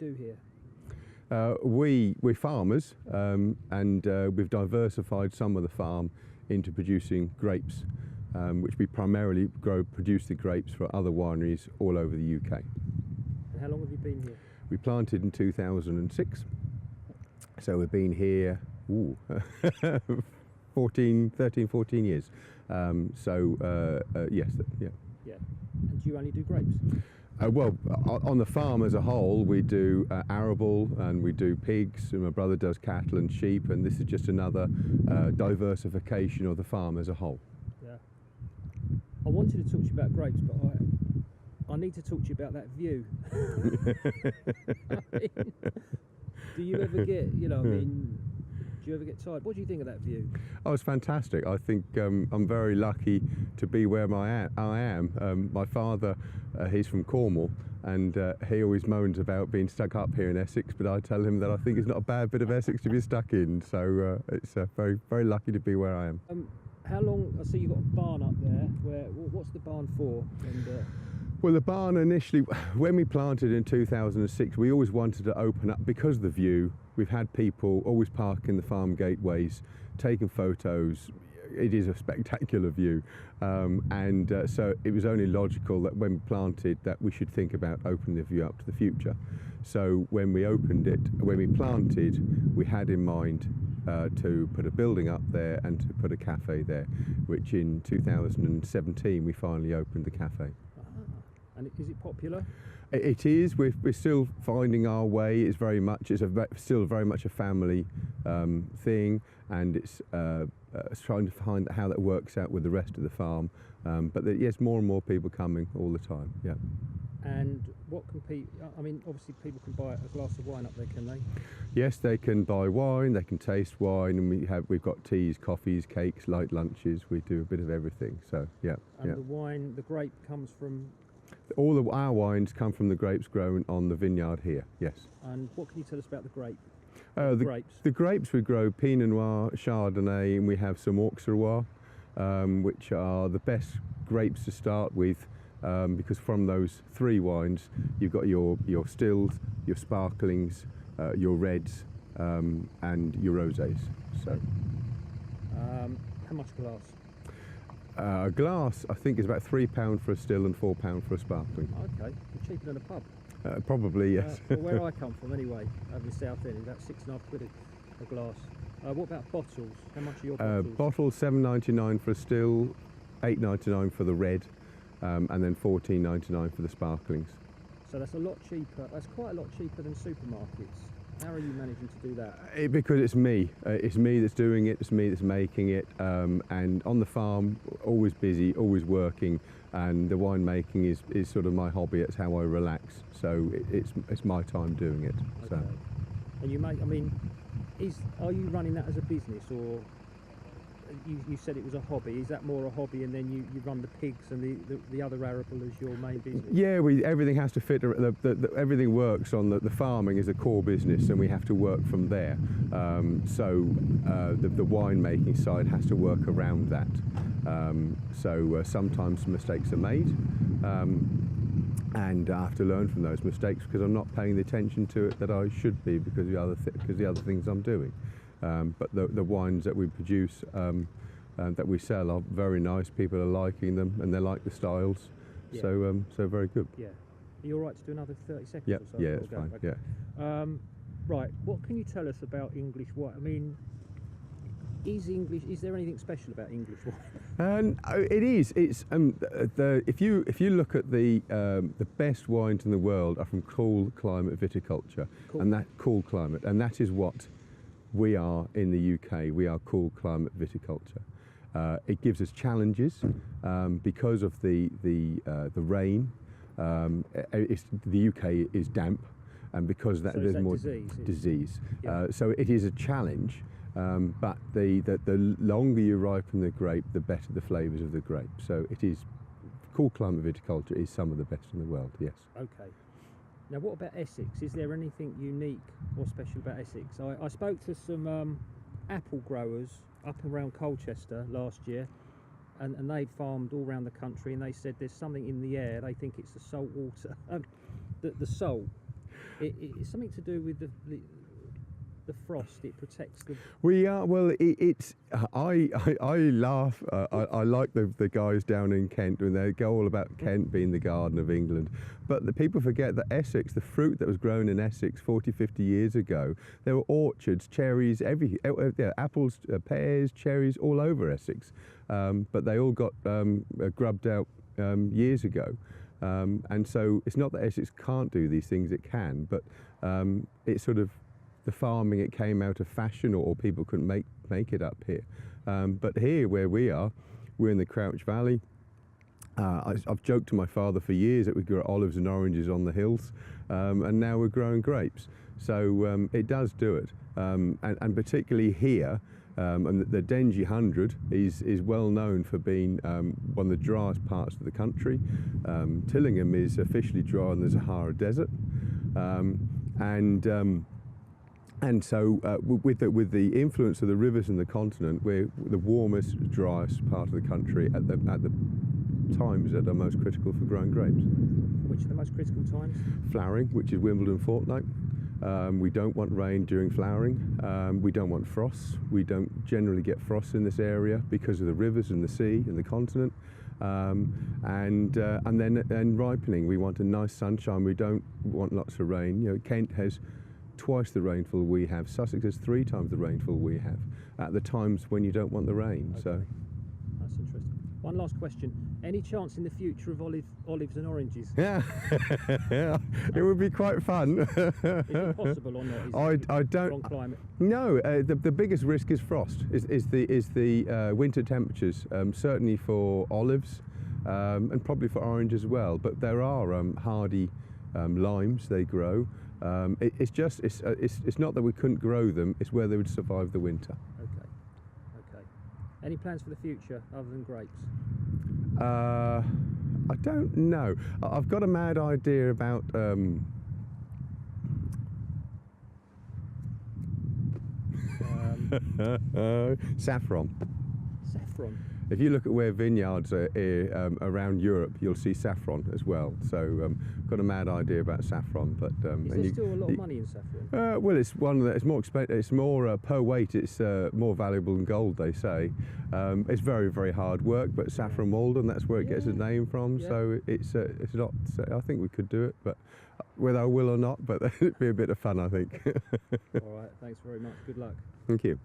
do here? We're farmers, and we've diversified some of the farm into producing grapes, which we primarily produce the grapes for other wineries all over the UK. And how long have you been here? We planted in 2006, so we've been here 13, 14 years. Yes, yeah. Yeah. And do you only do grapes? Well, on the farm as a whole, we do arable and we do pigs, and my brother does cattle and sheep, and this is just another diversification of the farm as a whole. Yeah. I wanted to talk to you about grapes, but I need to talk to you about that view. I mean, do you ever get, do you ever get tired? What do you think of that view? Oh, it's fantastic. I think I'm very lucky to be where I am. My father, he's from Cornwall, and he always moans about being stuck up here in Essex, but I tell him that I think it's not a bad bit of Essex to be stuck in, so it's very, very lucky to be where I am. How long, I see you've got a barn up there, what's the barn for? And, well, the barn initially, when we planted in 2006, we always wanted to open up because of the view. We've had people always parking the farm gateways, taking photos. It is a spectacular view, so it was only logical that when we planted that we should think about opening the view up to the future. So when we opened it, when we planted, we had in mind to put a building up there and to put a cafe there, which in 2017 we finally opened the cafe. And is it popular? It is. We're still finding our way. It's still very much a family thing, and it's trying to find how that works out with the rest of the farm. But yes, more and more people coming all the time. Yeah. And what can people? I mean, obviously people can buy a glass of wine up there, can they? Yes, they can buy wine. They can taste wine, and we've got teas, coffees, cakes, light lunches. We do a bit of everything. So yeah. And the wine, the grape comes from. All our wines come from the grapes grown on the vineyard here, yes. And what can you tell us about the grape? Grapes? The grapes we grow Pinot Noir, Chardonnay, and we have some Auxerrois, which are the best grapes to start with, because from those three wines, you've got your stills, your sparklings, your reds, and your rosés. So, how much glass? A glass, I think, is about £3 for a still and £4 for a sparkling. Okay, cheaper than a pub. Probably, yes. Well, where I come from, anyway, over the south end, about £6.5 a glass. What about bottles? How much are your bottles? Bottles £7.99 for a still, £8.99 for the red, and then £14.99 for the sparklings. So that's a lot cheaper. That's quite a lot cheaper than supermarkets. How are you managing to do that? Because it's me. It's me that's doing it. It's me that's making it. And on the farm, always busy, always working. And the winemaking is sort of my hobby. It's how I relax. So it's my time doing it. Okay. So. And you make. I mean, are you running that as a business, or you said it was a hobby? Is that more a hobby, and then you run the pigs and the other arable as your main business? Yeah, everything has to fit. Everything works on the farming is a core business, and we have to work from there. So the winemaking side has to work around that. So sometimes mistakes are made, and I have to learn from those mistakes because I'm not paying the attention to it that I should be because of the other things I'm doing. But the wines that we produce, that we sell, are very nice. People are liking them, and they like the styles. Yeah. So very good. Yeah. Are you all right to do another 30 seconds yep. or so? Yeah, it's fine. Okay. Yeah. Right. What can you tell us about English wine? I mean, is there anything special about English wine? It is. It's if you look at the best wines in the world are from cool climate viticulture, and that cool climate, and that is what we are in the UK. We are cool climate viticulture. It gives us challenges because of the rain. The UK is damp, and because there's more disease. Yeah. So it is a challenge. But the longer you ripen the grape, the better the flavours of the grape. So it is cool climate viticulture is some of the best in the world. Yes. Okay. Now, what about Essex? Is there anything unique or special about Essex? I spoke to some apple growers up around Colchester last year, and they farmed all around the country, and they said there's something in the air. They think it's the salt water, the salt. It's something to do with the frost. It protects the. We are well. It's I laugh. I like the guys down in Kent when they go all about Kent being the garden of England, but the people forget that Essex, the fruit that was grown in Essex 40, 50 years ago, there were orchards, cherries, apples, pears, cherries all over Essex, but they all got grubbed out years ago. And so it's not that Essex can't do these things; it can, but it's sort of the farming, it came out of fashion, or people couldn't make it up here. But here, where we are, we're in the Crouch Valley. I've joked to my father for years that we grow olives and oranges on the hills, and now we're growing grapes. So it does do it, and particularly here. And the Dengie 100 is well known for being one of the driest parts of the country. Tillingham is officially dry in the Sahara Desert, and so with the influence of the rivers and the continent, we're the warmest, driest part of the country at the times that are most critical for growing grapes. Which are the most critical times? Flowering, which is Wimbledon fortnight. We don't want rain during flowering. We don't want frosts. We don't generally get frosts in this area because of the rivers and the sea and the continent. And then ripening, we want a nice sunshine. We don't want lots of rain. You know, Kent has twice the rainfall we have. Sussex has 3 times the rainfall we have at the times when you don't want the rain. Okay. So that's interesting. One last question. Any chance in the future of olives and oranges? Yeah, it would be quite fun. Is it possible or not? I don't. Wrong climate? No, the biggest risk is frost. Is the winter temperatures, certainly for olives, and probably for orange as well. But there are hardy limes they grow. It's not that we couldn't grow them. It's where they would survive the winter. Okay. Any plans for the future other than grapes? I don't know. I've got a mad idea about saffron. Saffron. If you look at where vineyards are around Europe, you'll see saffron as well. So, got a mad idea about saffron. But is there still a lot of money in saffron? Well, it's one that it's more expensive. It's more per weight. It's more valuable than gold, they say. It's very, very hard work. But saffron Maldon, that's where it gets its name from. Yeah. So it's not. I think we could do it, but whether I will or not. But it'd be a bit of fun, I think. All right. Thanks very much. Good luck. Thank you.